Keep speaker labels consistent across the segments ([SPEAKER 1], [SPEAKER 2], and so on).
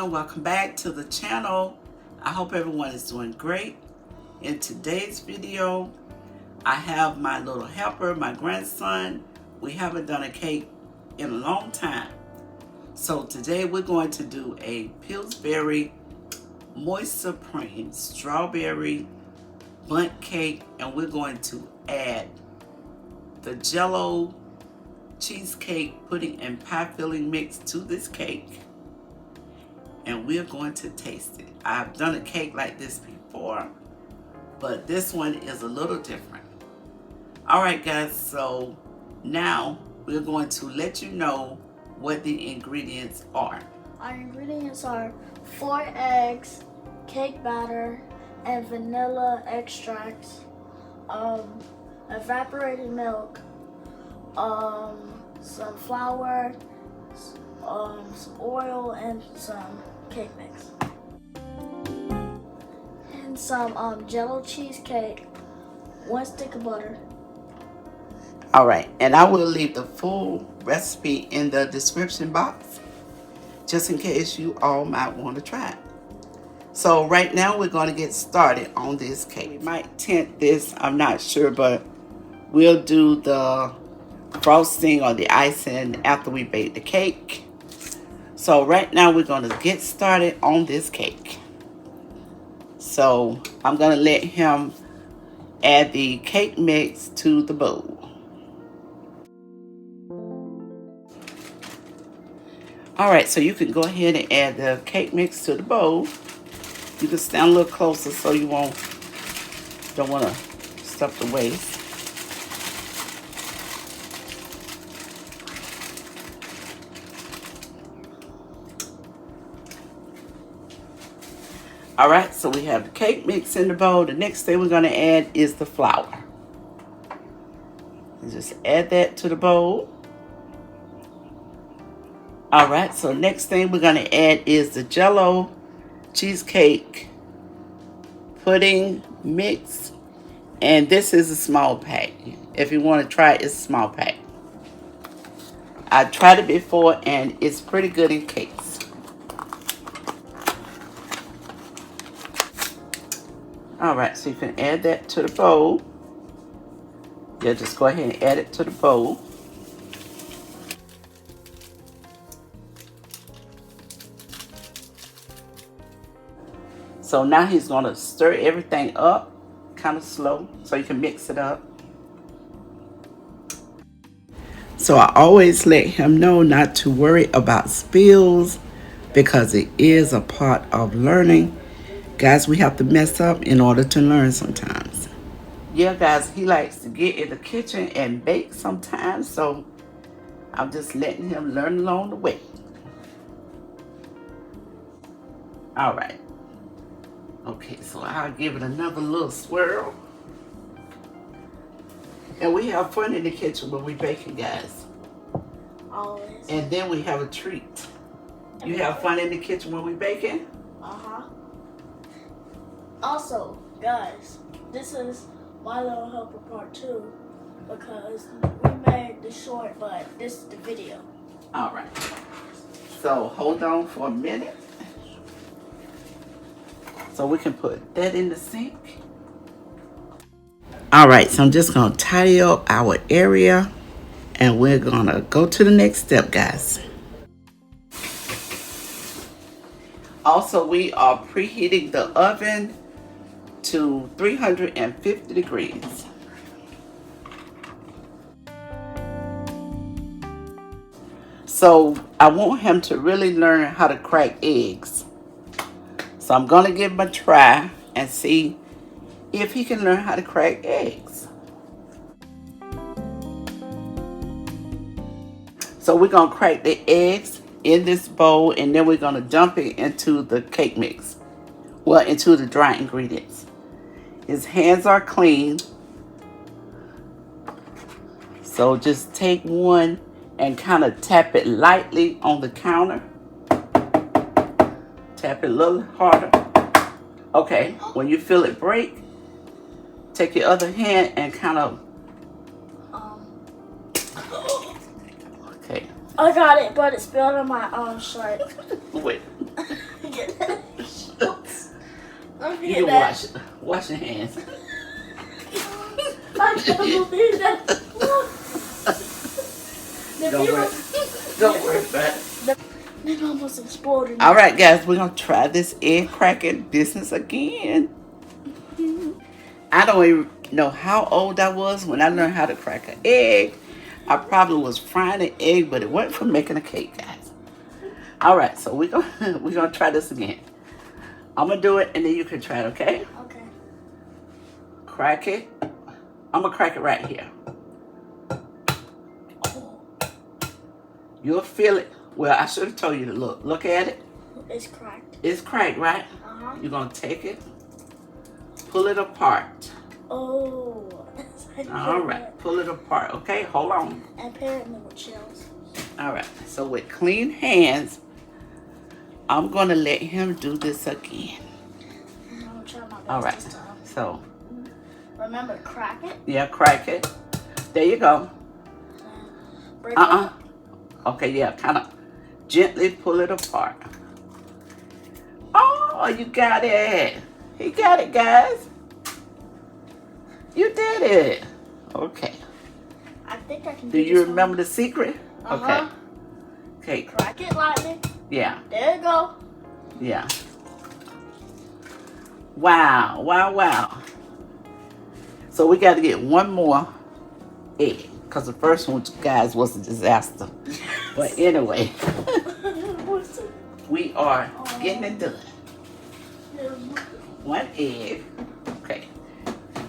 [SPEAKER 1] everyone, welcome back to the channel. I hope everyone is doing great. In today's video, I have my little helper, my grandson. We haven't done a cake in a long time. So today we're going to do a Pillsbury Moist Supreme Strawberry Bundt Cake, and we're going to add the Jello cheesecake pudding and pie filling mix to this cake, and we're going to taste it. I've done a cake like this before, but this one is a little different. All right guys, so now we're going to let you know what the ingredients are.
[SPEAKER 2] Our ingredients are 4 eggs, cake batter, and vanilla extract, evaporated milk, some flour, some oil, and some cake mix, and some Jello cheesecake, 1 stick of butter.
[SPEAKER 1] All right, and I will leave the full recipe in the description box, just in case you all might want to try it. So right now we're going to get started on this cake. We might tint this, I'm not sure, but we'll do the frosting or the icing after we bake the cake. So right now we're going to get started on this cake. So I'm going to let him add the cake mix to the bowl. All right, so you can go ahead and add the cake mix to the bowl. You can stand a little closer so you don't want to stuff the waste. All right, so we have the cake mix in the bowl. The next thing we're going to add is the flour. And just add that to the bowl. All right, so next thing we're going to add is the Jello cheesecake pudding mix. And this is a small pack. If you want to try it, it's a small pack. I tried it before and it's pretty good in cakes. All right, so you can add that to the bowl. Yeah, just go ahead and add it to the bowl. So now he's going to stir everything up kind of slow so you can mix it up. So I always let him know not to worry about spills because it is a part of learning. Guys, we have to mess up in order to learn sometimes. Yeah, guys, he likes to get in the kitchen and bake sometimes, so I'm just letting him learn along the way. All right. Okay, so I'll give it another little swirl. And we have fun in the kitchen when we baking, guys.
[SPEAKER 2] Always.
[SPEAKER 1] And then we have a treat. You have fun in the kitchen when we baking?
[SPEAKER 2] Uh-huh. Also, guys, this is my little helper part 2 because we made the short, but this is the video.
[SPEAKER 1] All right. So hold on for a minute. So we can put that in the sink. All right, so I'm just gonna tidy up our area and we're gonna go to the next step, guys. Also, we are preheating the oven to 350 degrees. So I want him to really learn how to crack eggs. So I'm going to give him a try and see if he can learn how to crack eggs. So we're going to crack the eggs in this bowl and then we're going to dump it into the cake mix. Well, into the dry ingredients. His hands are clean. So just take one and kind of tap it lightly on the counter. Tap it a little harder. Okay, when you feel it break, take your other hand and kind of.
[SPEAKER 2] I got it, but it spilled on my shirt.
[SPEAKER 1] Wait. You can wash it. Wash your hands.
[SPEAKER 2] I can't believe that.
[SPEAKER 1] Don't worry about it.
[SPEAKER 2] It almost exploded.
[SPEAKER 1] All right, guys, we're gonna try this egg cracking business again. I don't even know how old I was when I learned how to crack an egg. I probably was frying an egg, but it wasn't for making a cake, guys. All right, so we're gonna try this again. I'm gonna do it, and then you can try it, okay?
[SPEAKER 2] Okay.
[SPEAKER 1] Crack it. I'm gonna crack it right here.
[SPEAKER 2] Oh,
[SPEAKER 1] You'll feel it. Well, I should have told you to look. Look at it.
[SPEAKER 2] it's cracked.
[SPEAKER 1] It's cracked, right?
[SPEAKER 2] Uh-huh.
[SPEAKER 1] You're gonna take it, pull it apart.
[SPEAKER 2] Oh.
[SPEAKER 1] All right, pull it apart. Okay, hold on.
[SPEAKER 2] And pair it with shells.
[SPEAKER 1] All right, so with clean hands, I'm gonna let him do this again.
[SPEAKER 2] I'm gonna try my best
[SPEAKER 1] All right,
[SPEAKER 2] this time.
[SPEAKER 1] so
[SPEAKER 2] Remember, crack it.
[SPEAKER 1] yeah, crack it. There you go.
[SPEAKER 2] Break it up.
[SPEAKER 1] Okay, yeah, kind of gently pull it apart. Oh, you got it. He got it, guys. You did it. Okay.
[SPEAKER 2] I think I can
[SPEAKER 1] Do you remember the secret?
[SPEAKER 2] Uh-huh.
[SPEAKER 1] Okay.
[SPEAKER 2] Crack it lightly.
[SPEAKER 1] Yeah.
[SPEAKER 2] There you go.
[SPEAKER 1] Yeah. Wow. Wow, wow. So we got to get one more egg. Because the first one, guys, was a disaster. But anyway. We are getting it done. One egg. Okay.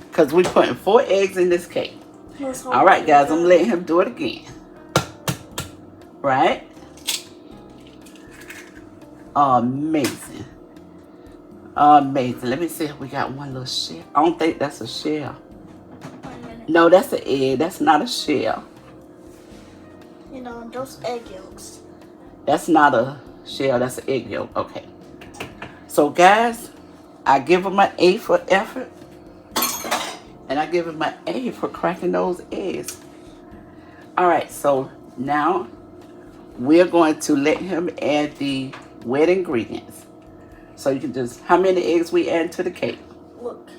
[SPEAKER 1] Because we're putting 4 eggs in this cake. All right, guys, I'm letting him do it again. Right? Amazing. Amazing. Let me see if we got one little shell. I don't think that's a shell. No, that's an egg. That's not a shell.
[SPEAKER 2] You know, those egg yolks.
[SPEAKER 1] That's not a shell. That's an egg yolk. Okay. So, guys, I give him an A for effort. And I give him an A for cracking those eggs. All right, so now we're going to let him add the wet ingredients. So you can just, how many eggs we add to the cake?
[SPEAKER 2] Look,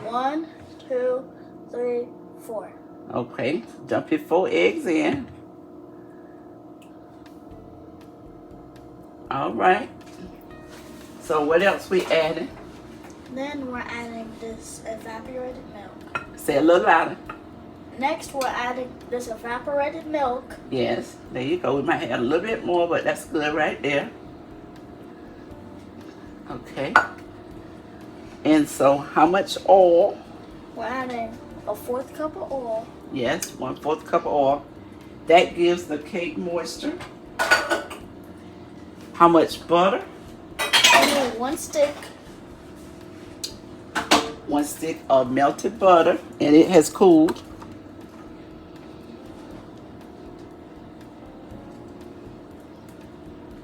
[SPEAKER 2] 1, 2, 3, 4.
[SPEAKER 1] Okay, dump your 4 eggs in. All right. So what else we adding?
[SPEAKER 2] Then we're adding this evaporated milk.
[SPEAKER 1] Say a little louder.
[SPEAKER 2] Next, we're adding this evaporated milk.
[SPEAKER 1] Yes, there you go. We might add a little bit more, but that's good right there. Okay. And so how much oil?
[SPEAKER 2] We're adding a 1/4 cup of oil.
[SPEAKER 1] Yes, 1/4 cup of oil. That gives the cake moisture. How much butter?
[SPEAKER 2] We need 1 stick.
[SPEAKER 1] 1 stick of melted butter, and it has cooled.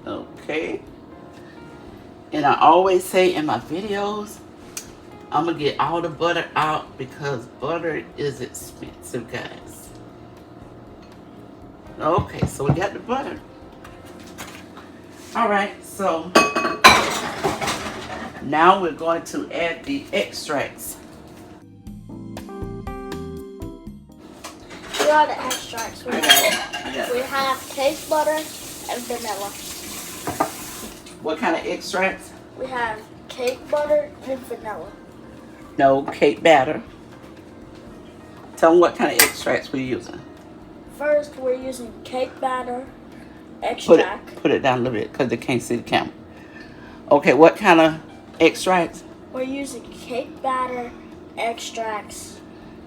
[SPEAKER 1] Okay. And I always say in my videos, I'm going to get all the butter out because butter is expensive, guys. Okay, so we got the butter. All right, so now we're going to add the extracts.
[SPEAKER 2] Here are the extracts.
[SPEAKER 1] I got it.
[SPEAKER 2] We have cake butter and vanilla.
[SPEAKER 1] What kind of extracts?
[SPEAKER 2] We have cake butter and vanilla.
[SPEAKER 1] No, cake batter. Tell them what kind of extracts we're using.
[SPEAKER 2] First, we're using cake batter extract.
[SPEAKER 1] Put it down a little bit because they can't see the camera. Okay, what kind of extracts?
[SPEAKER 2] We're using cake batter extracts.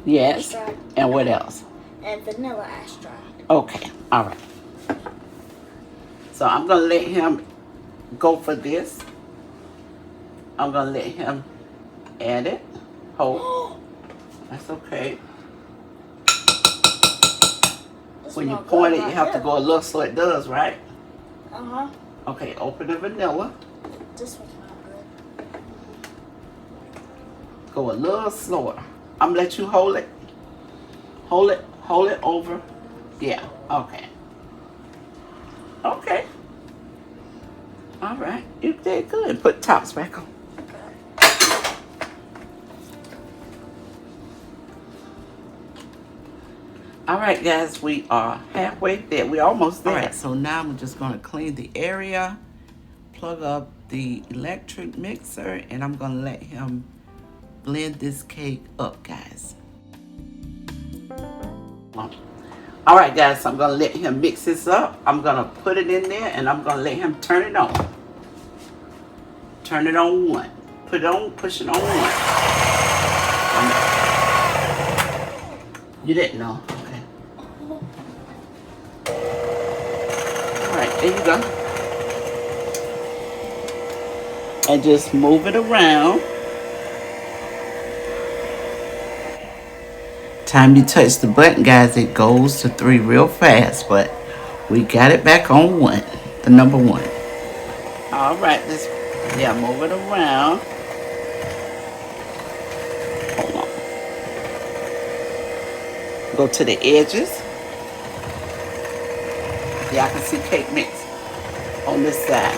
[SPEAKER 1] Yes.
[SPEAKER 2] Extract.
[SPEAKER 1] And what else?
[SPEAKER 2] And vanilla extract.
[SPEAKER 1] Okay, all right. So I'm going to let him go for this. I'm going to let him add it. Hold. That's okay. When you point it, you have to go a little so it does, right?
[SPEAKER 2] Uh-huh.
[SPEAKER 1] Okay, open the vanilla.
[SPEAKER 2] This one's not good.
[SPEAKER 1] Go a little slower. I'm gonna let you hold it. Hold it over. Yeah, okay. Okay. All right, you did good. Put tops back on. All right, guys, we are halfway there. We're almost there. All right, so now I'm just going to clean the area, plug up the electric mixer, and I'm going to let him blend this cake up, guys. All right, guys, so I'm going to let him mix this up. I'm going to put it in there, and I'm going to let him turn it on. Turn it on 1. Put it on, push it on 1. You didn't know. Okay. All right, there you go. And just move it around. Time you touch the button, guys, it goes to 3 real fast, but we got it back on 1, the number 1. All right, let's move it around. Hold on. Go to the edges. Yeah, I can see cake mix on this side.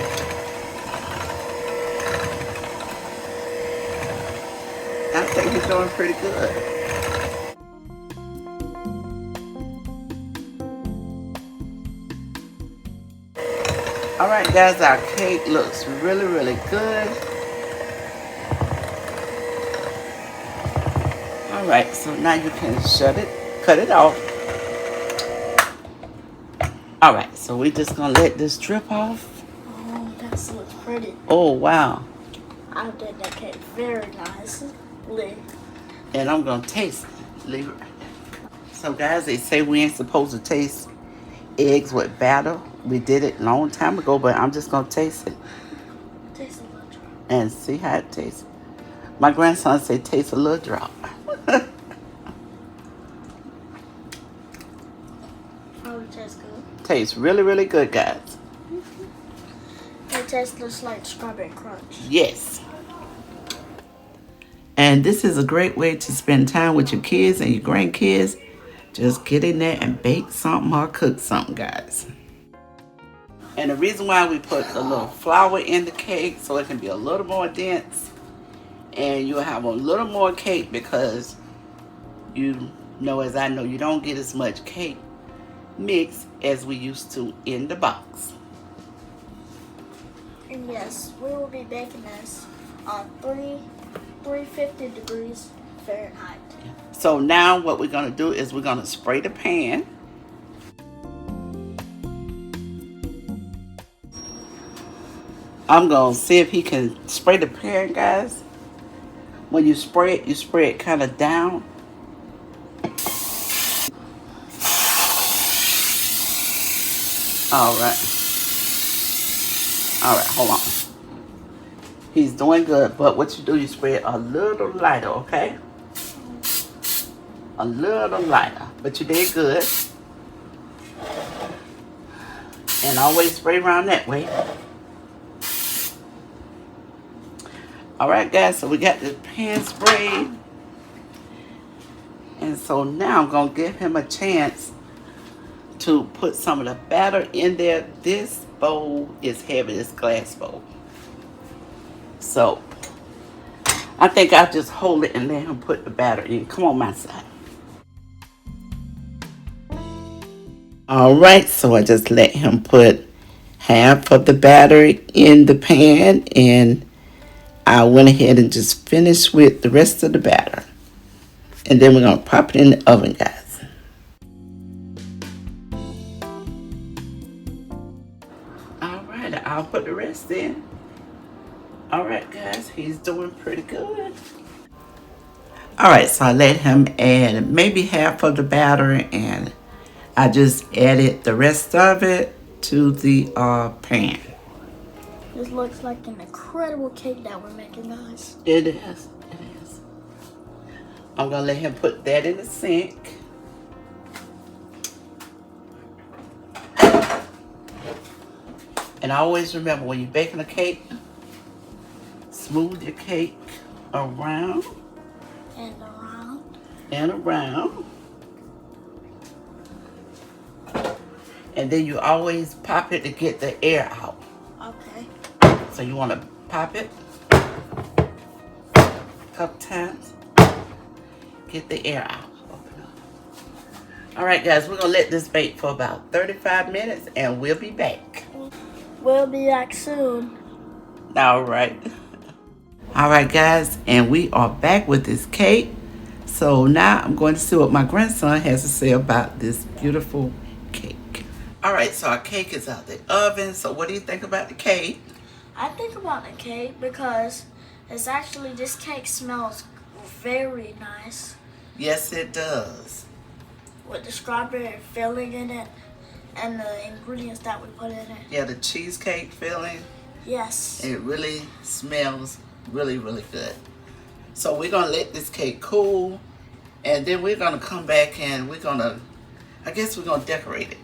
[SPEAKER 1] I think he's doing pretty good. All right, guys, our cake looks really, really good. All right, so now you can cut it off. All right, so we're just gonna let this drip off.
[SPEAKER 2] Oh, that looks pretty.
[SPEAKER 1] Oh, wow.
[SPEAKER 2] I did that cake very nicely.
[SPEAKER 1] And I'm gonna taste it. Leave it right there. So, guys, they say we ain't supposed to taste eggs with batter. We did it a long time ago, but I'm just gonna taste it.
[SPEAKER 2] Taste a little drop.
[SPEAKER 1] And see how it tastes. My grandson said taste a little drop.
[SPEAKER 2] Probably tastes good.
[SPEAKER 1] Tastes really, really good, guys.
[SPEAKER 2] It tastes just like strawberry crunch.
[SPEAKER 1] Yes. And this is a great way to spend time with your kids and your grandkids. Just get in there and bake something or cook something, guys. And the reason why we put a little flour in the cake so it can be a little more dense and you'll have a little more cake because you know, as I know, you don't get as much cake mix as we used to in the box.
[SPEAKER 2] And yes, we will be baking this on 350 degrees Fahrenheit.
[SPEAKER 1] So now what we're going to do is we're going to spray the pan. I'm going to see if he can spray the pan, guys. When you spray it kind of down. All right, hold on. He's doing good, but what you do, you spray it a little lighter, okay? A little lighter, but you did good. And always spray around that way. All right, guys, so we got the pan sprayed. And so now I'm going to give him a chance to put some of the batter in there. This bowl is heavy, this glass bowl. So I think I'll just hold it and let him put the batter in. Come on my side. All right, so I just let him put half of the batter in the pan, and I went ahead and just finished with the rest of the batter. And then we're going to pop it in the oven, guys. All right, I'll put the rest in. All right, guys, he's doing pretty good. All right, so I let him add maybe half of the batter, and I just added the rest of it to the pan.
[SPEAKER 2] This looks like an incredible cake that we're making, guys.
[SPEAKER 1] It is. I'm going to let him put that in the sink. And I always remember when you're baking a cake, smooth your cake around.
[SPEAKER 2] And around.
[SPEAKER 1] And around. And then you always pop it to get the air out.
[SPEAKER 2] Okay.
[SPEAKER 1] So you want to pop it a couple times. Get the air out. Open up. All right, guys, we're going to let this bake for about 35 minutes and we'll be back.
[SPEAKER 2] We'll be back soon.
[SPEAKER 1] All right. All right, guys, and we are back with this cake. So now I'm going to see what my grandson has to say about this beautiful cake. All right, so our cake is out the oven. So what do you think about the cake?
[SPEAKER 2] I think about the cake because it's actually, this cake smells very nice.
[SPEAKER 1] Yes, it does.
[SPEAKER 2] With the strawberry filling in it and the ingredients that we put in it.
[SPEAKER 1] Yeah, the cheesecake filling.
[SPEAKER 2] Yes.
[SPEAKER 1] It really smells really, really good. So we're going to let this cake cool. And then we're going to come back and we're going to decorate it.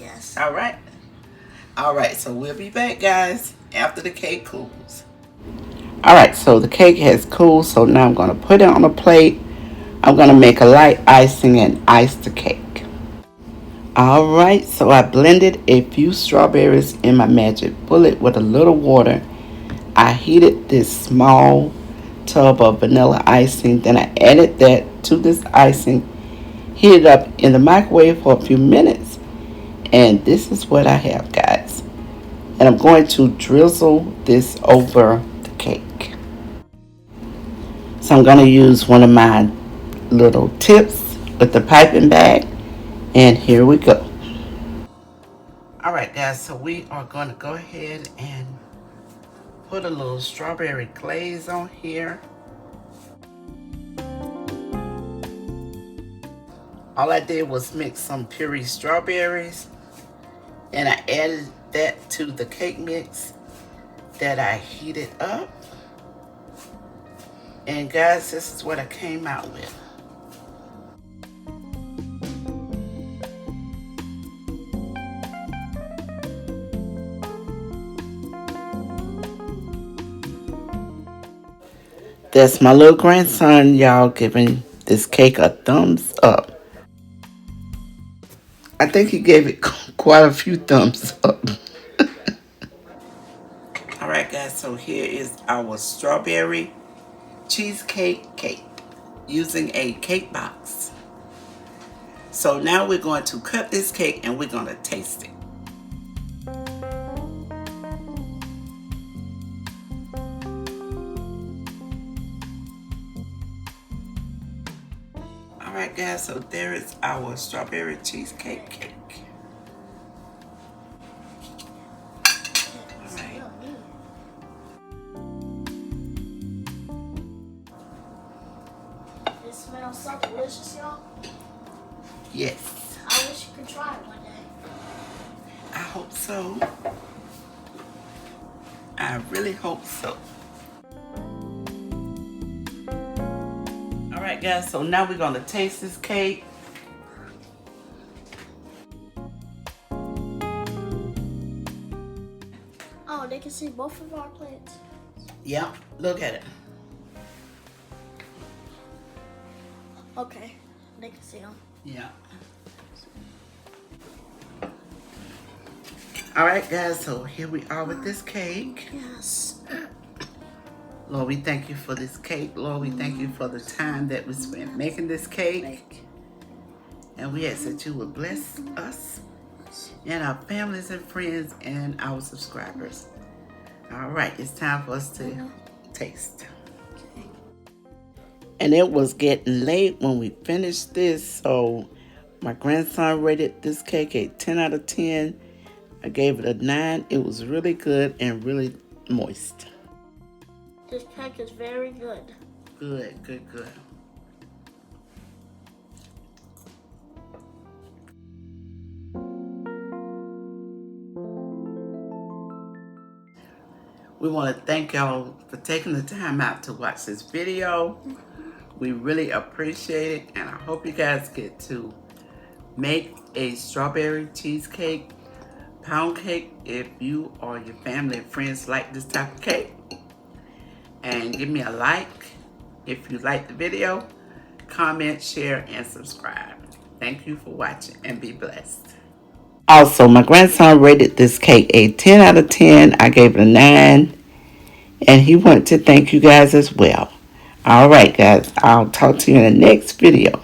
[SPEAKER 2] Yes.
[SPEAKER 1] All right. All right, so we'll be back, guys, after the cake cools. All right, so the cake has cooled, so now I'm going to put it on a plate. I'm going to make a light icing and ice the cake. All right, so I blended a few strawberries in my magic bullet with a little water. I heated this small tub of vanilla icing. Then I added that to this icing, heated up in the microwave for a few minutes. And this is what I have, guys. And I'm going to drizzle this over the cake. So I'm going to use one of my little tips with the piping bag. And here we go. All right, guys, so we are going to go ahead and put a little strawberry glaze on here. All I did was mix some puree strawberries and I added that to the cake mix that I heated up. And guys, this is what I came out with. That's my little grandson, y'all, giving this cake a thumbs up. I think he gave it quite a few thumbs up. All right, guys, so here is our strawberry cheesecake cake using a cake box. So now we're going to cut this cake and we're going to taste it. All right, guys, so there is our strawberry cheesecake cake. All right.
[SPEAKER 2] It smells so delicious, y'all.
[SPEAKER 1] Yes.
[SPEAKER 2] I wish you could try it one day.
[SPEAKER 1] I hope so. I really hope so. All right, guys, so now we're going to taste this cake.
[SPEAKER 2] Oh, they can see both of our plates.
[SPEAKER 1] Yep, look at it.
[SPEAKER 2] Okay, they can see them.
[SPEAKER 1] Yeah. All right, guys, so here we are with this cake.
[SPEAKER 2] Yes.
[SPEAKER 1] Lord, we thank you for this cake. Lord, we thank you for the time that we spent making this cake. And we ask that you would bless us and our families and friends and our subscribers. All right, it's time for us to taste. And it was getting late when we finished this, so my grandson rated this cake a 10 out of 10. I gave it a 9. It was really good and really moist.
[SPEAKER 2] This cake is very good.
[SPEAKER 1] Good, good, good. We want to thank y'all for taking the time out to watch this video. We really appreciate it, and I hope you guys get to make a strawberry cheesecake pound cake if you or your family and friends like this type of cake. And give me a like if you like the video. Comment, share, and subscribe. Thank you for watching and be blessed. Also, my grandson rated this cake a 10 out of 10. I gave it a 9. And he wanted to thank you guys as well. All right, guys. I'll talk to you in the next video.